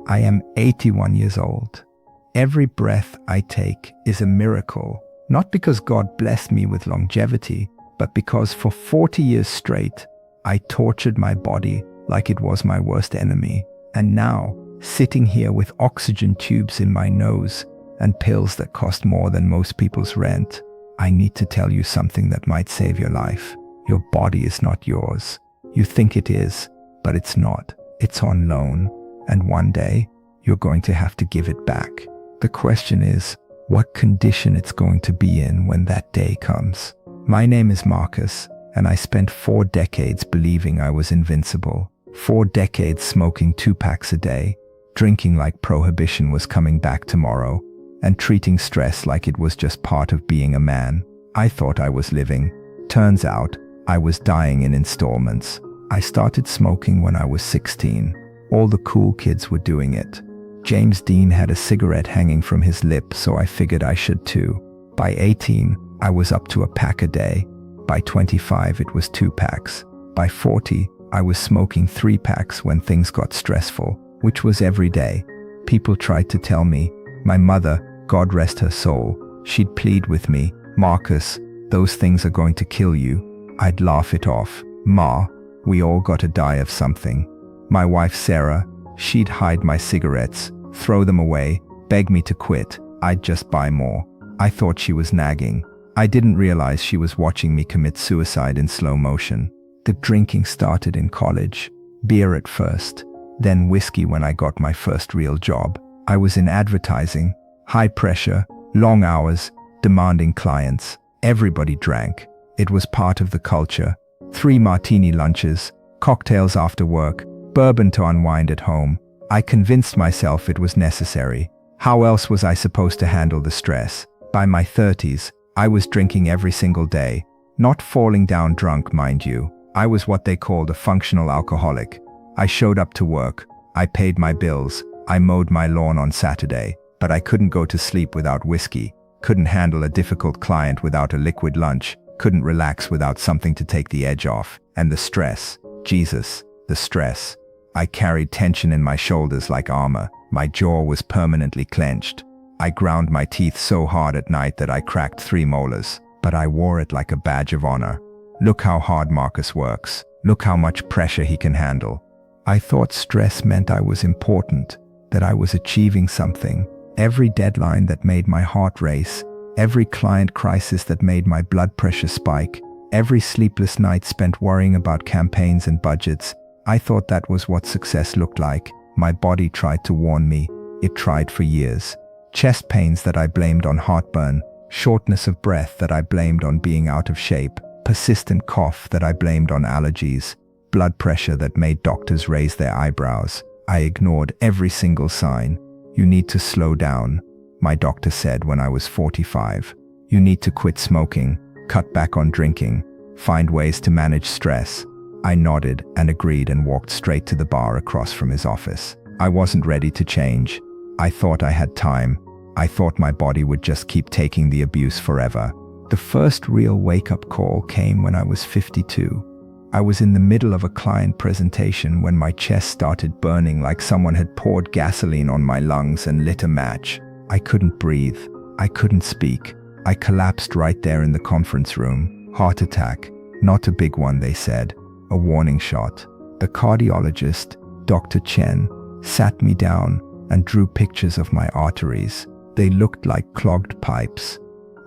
I am 81 years old. Every breath I take is a miracle, not because God blessed me with longevity, but because for 40 years straight, I tortured my body like it was my worst enemy. And now, sitting here with oxygen tubes in my nose and pills that cost more than most people's rent, I need to tell you something that might save your life. Your body is not yours. You think it is, but it's not. It's on loan, and one day, you're going to have to give it back. The question is, what condition it's going to be in when that day comes. My name is Marcus, and I spent 4 decades believing I was invincible. 4 decades smoking 2 packs a day, drinking like prohibition was coming back tomorrow, and treating stress like it was just part of being a man. I thought I was living. Turns out, I was dying in installments. I started smoking when I was 16. All the cool kids were doing it. James Dean had a cigarette hanging from his lip, so I figured I should too. By 18, I was up to a pack a day. By 25, it was 2 packs. By 40, I was smoking 3 packs when things got stressful, which was every day. People tried to tell me. My mother, God rest her soul, she'd plead with me, "Marcus, those things are going to kill you." I'd laugh it off. "Ma, we all gotta die of something." My wife Sarah, she'd hide my cigarettes, throw them away, beg me to quit. I'd just buy more. I thought she was nagging. I didn't realize she was watching me commit suicide in slow motion. The drinking started in college. Beer at first, then whiskey when I got my first real job. I was in advertising, high pressure, long hours, demanding clients. Everybody drank. It was part of the culture. 3 martini lunches, cocktails after work, bourbon to unwind at home. I convinced myself it was necessary. How else was I supposed to handle the stress? By my 30s, I was drinking every single day. Not falling down drunk, mind you. I was what they called a functional alcoholic. I showed up to work. I paid my bills. I mowed my lawn on Saturday. But I couldn't go to sleep without whiskey. Couldn't handle a difficult client without a liquid lunch. Couldn't relax without something to take the edge off. And the stress. Jesus, the stress. I carried tension in my shoulders like armor. My jaw was permanently clenched. I ground my teeth so hard at night that I cracked 3 molars. But I wore it like a badge of honor. Look how hard Marcus works. Look how much pressure he can handle. I thought stress meant I was important, that I was achieving something. Every deadline that made my heart race, every client crisis that made my blood pressure spike, every sleepless night spent worrying about campaigns and budgets, I thought that was what success looked like. My body tried to warn me. It tried for years. Chest pains that I blamed on heartburn, shortness of breath that I blamed on being out of shape, persistent cough that I blamed on allergies, blood pressure that made doctors raise their eyebrows. I ignored every single sign. "You need to slow down," my doctor said when I was 45. "You need to quit smoking, cut back on drinking, find ways to manage stress." I nodded and agreed and walked straight to the bar across from his office. I wasn't ready to change. I thought I had time. I thought my body would just keep taking the abuse forever. The first real wake-up call came when I was 52. I was in the middle of a client presentation when my chest started burning like someone had poured gasoline on my lungs and lit a match. I couldn't breathe. I couldn't speak. I collapsed right there in the conference room. Heart attack. Not a big one, they said. A warning shot. The cardiologist, Dr. Chen, sat me down and drew pictures of my arteries. They looked like clogged pipes.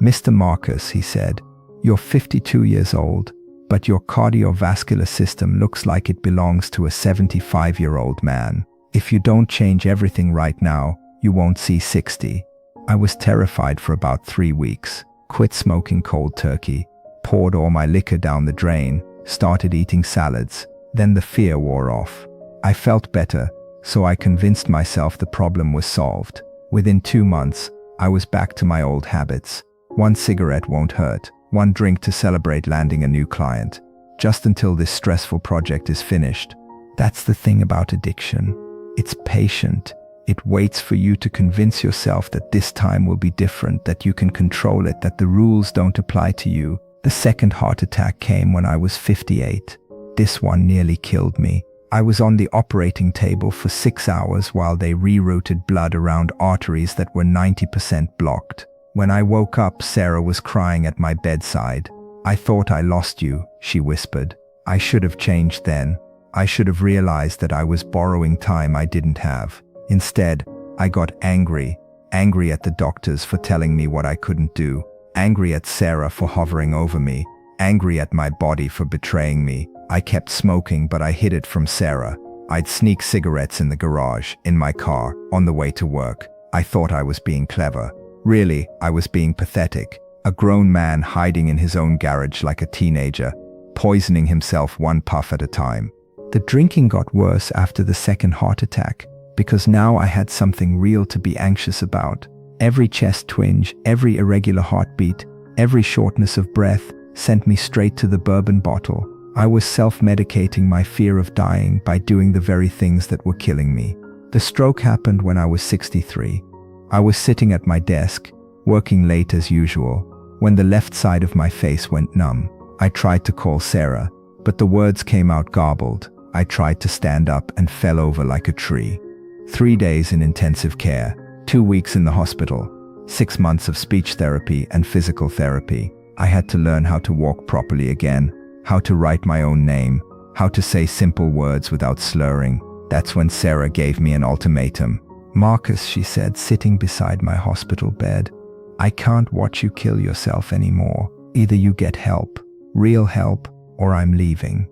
"Mr. Marcus," he said, "you're 52 years old, but your cardiovascular system looks like it belongs to a 75-year-old man. If you don't change everything right now, you won't see 60. I was terrified for about 3 weeks. Quit smoking cold turkey. Poured all my liquor down the drain. Started eating salads. Then the fear wore off. I felt better, so I convinced myself the problem was solved. Within 2 months, I was back to my old habits. 1 cigarette won't hurt. 1 drink to celebrate landing a new client. Just until this stressful project is finished. That's the thing about addiction. It's patient. It waits for you to convince yourself that this time will be different, that you can control it, that the rules don't apply to you. The second heart attack came when I was 58. This one nearly killed me. I was on the operating table for 6 hours while they rerouted blood around arteries that were 90% blocked. When I woke up, Sarah was crying at my bedside. "I thought I lost you," she whispered. "I should have changed then. I should have realized that I was borrowing time I didn't have. Instead, I got angry at the doctors for telling me what I couldn't do, angry at Sarah for hovering over me, angry at my body for betraying me. I kept smoking, but I hid it from Sarah. I'd sneak cigarettes in the garage, in my car, on the way to work. I thought I was being clever. Really, I was being pathetic. A grown man hiding in his own garage like a teenager, poisoning himself one puff at a time. The drinking got worse after the second heart attack, because now I had something real to be anxious about. Every chest twinge, every irregular heartbeat, every shortness of breath sent me straight to the bourbon bottle. I was self-medicating my fear of dying by doing the very things that were killing me. The stroke happened when I was 63. I was sitting at my desk, working late as usual, when the left side of my face went numb. I tried to call Sarah, but the words came out garbled. I tried to stand up and fell over like a tree. 3 days in intensive care, 2 weeks in the hospital, 6 months of speech therapy and physical therapy. I had to learn how to walk properly again, how to write my own name, how to say simple words without slurring. That's when Sarah gave me an ultimatum. "Marcus," she said, sitting beside my hospital bed, "I can't watch you kill yourself anymore. Either you get help, real help, or I'm leaving.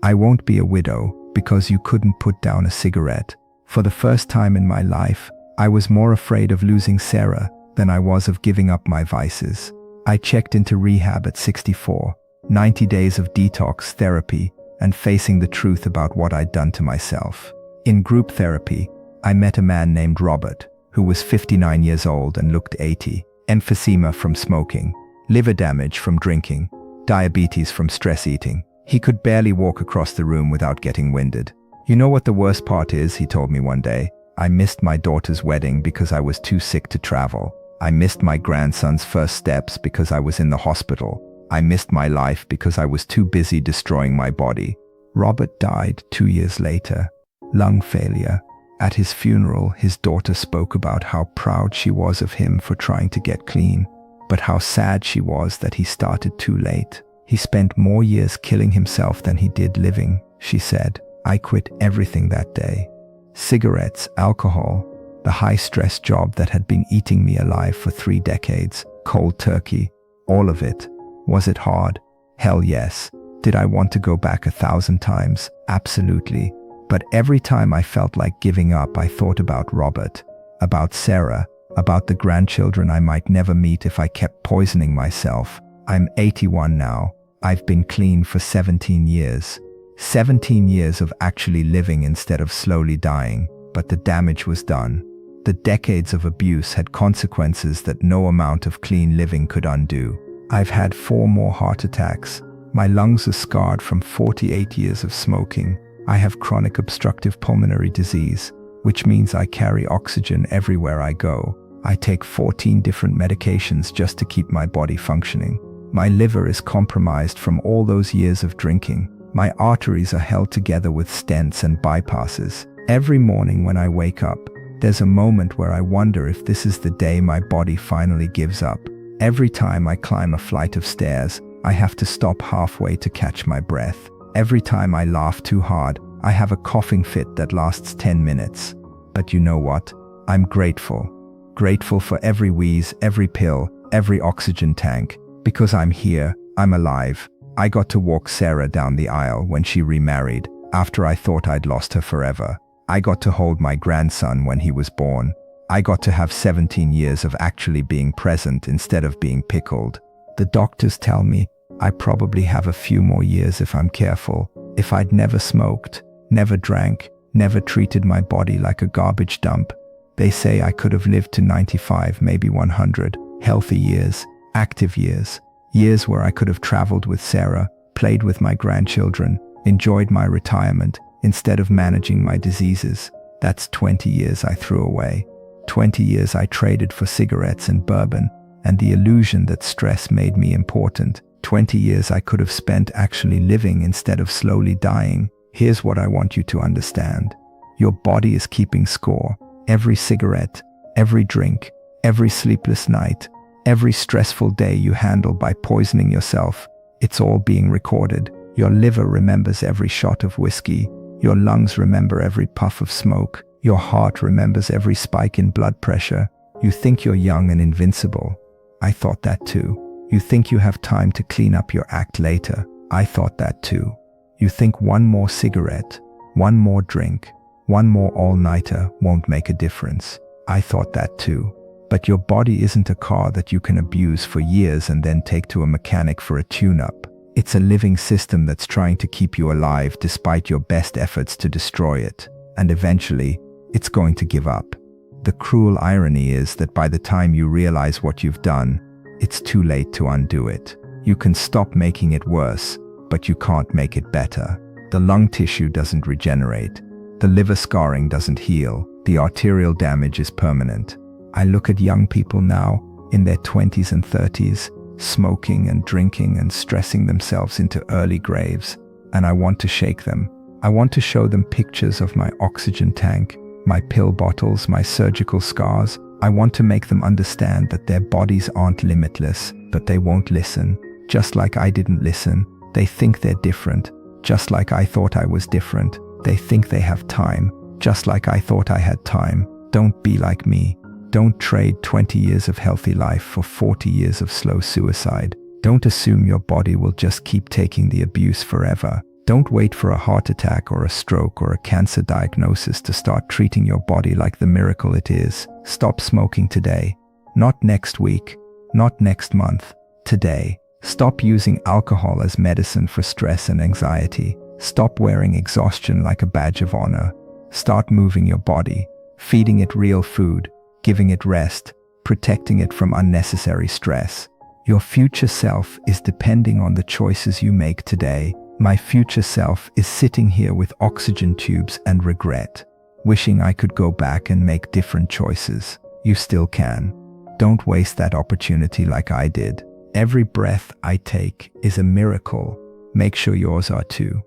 I won't be a widow because you couldn't put down a cigarette." For the first time in my life, I was more afraid of losing Sarah than I was of giving up my vices. I checked into rehab at 64, 90 days of detox therapy and facing the truth about what I'd done to myself. In group therapy, I met a man named Robert, who was 59 years old and looked 80. Emphysema from smoking, liver damage from drinking, diabetes from stress eating. He could barely walk across the room without getting winded. "You know what the worst part is," he told me one day. "I missed my daughter's wedding because I was too sick to travel. I missed my grandson's first steps because I was in the hospital. I missed my life because I was too busy destroying my body." Robert died 2 years later. Lung failure. At his funeral, his daughter spoke about how proud she was of him for trying to get clean, but how sad she was that he started too late. "He spent more years killing himself than he did living," she said. "I quit everything that day. Cigarettes, alcohol, the high-stress job that had been eating me alive for 3 decades, cold turkey, all of it. Was it hard? Hell yes. Did I want to go back 1,000 times? Absolutely. But every time I felt like giving up, I thought about Robert, about Sarah, about the grandchildren I might never meet if I kept poisoning myself. I'm 81 now. I've been clean for 17 years. 17 years of actually living instead of slowly dying, but the damage was done. The decades of abuse had consequences that no amount of clean living could undo. I've had 4 more heart attacks. My lungs are scarred from 48 years of smoking. I have chronic obstructive pulmonary disease, which means I carry oxygen everywhere I go. I take 14 different medications just to keep my body functioning. My liver is compromised from all those years of drinking. My arteries are held together with stents and bypasses. Every morning when I wake up, there's a moment where I wonder if this is the day my body finally gives up. Every time I climb a flight of stairs, I have to stop halfway to catch my breath. Every time I laugh too hard, I have a coughing fit that lasts 10 minutes. But you know what? I'm grateful. Grateful for every wheeze, every pill, every oxygen tank. Because I'm here, I'm alive. I got to walk Sarah down the aisle when she remarried, after I thought I'd lost her forever. I got to hold my grandson when he was born. I got to have 17 years of actually being present instead of being pickled. The doctors tell me I probably have a few more years if I'm careful. If I'd never smoked, never drank, never treated my body like a garbage dump, they say I could have lived to 95, maybe 100, healthy years, active years, years where I could have traveled with Sarah, played with my grandchildren, enjoyed my retirement, instead of managing my diseases. That's 20 years I threw away. 20 years I traded for cigarettes and bourbon, and the illusion that stress made me important. 20 years I could have spent actually living instead of slowly dying. Here's what I want you to understand. Your body is keeping score. Every cigarette, every drink, every sleepless night, every stressful day you handle by poisoning yourself, it's all being recorded. Your liver remembers every shot of whiskey. Your lungs remember every puff of smoke. Your heart remembers every spike in blood pressure. You think you're young and invincible. I thought that too. You think you have time to clean up your act later. I thought that too. You think one more cigarette, one more drink, one more all-nighter won't make a difference. I thought that too. But your body isn't a car that you can abuse for years and then take to a mechanic for a tune-up. It's a living system that's trying to keep you alive despite your best efforts to destroy it. And eventually, it's going to give up. The cruel irony is that by the time you realize what you've done, it's too late to undo it. You can stop making it worse, but you can't make it better. The lung tissue doesn't regenerate. The liver scarring doesn't heal. The arterial damage is permanent. I look at young people now, in their 20s and 30s, smoking and drinking and stressing themselves into early graves, and I want to shake them. I want to show them pictures of my oxygen tank, my pill bottles, my surgical scars. I want to make them understand that their bodies aren't limitless, but they won't listen. Just like I didn't listen. They think they're different, just like I thought I was different. They think they have time, just like I thought I had time. Don't be like me. Don't trade 20 years of healthy life for 40 years of slow suicide. Don't assume your body will just keep taking the abuse forever. Don't wait for a heart attack or a stroke or a cancer diagnosis to start treating your body like the miracle it is. Stop smoking today. Not next week. Not next month. Today. Stop using alcohol as medicine for stress and anxiety. Stop wearing exhaustion like a badge of honor. Start moving your body, feeding it real food, giving it rest, protecting it from unnecessary stress. Your future self is depending on the choices you make today. My future self is sitting here with oxygen tubes and regret, wishing I could go back and make different choices. You still can. Don't waste that opportunity like I did. Every breath I take is a miracle. Make sure yours are too.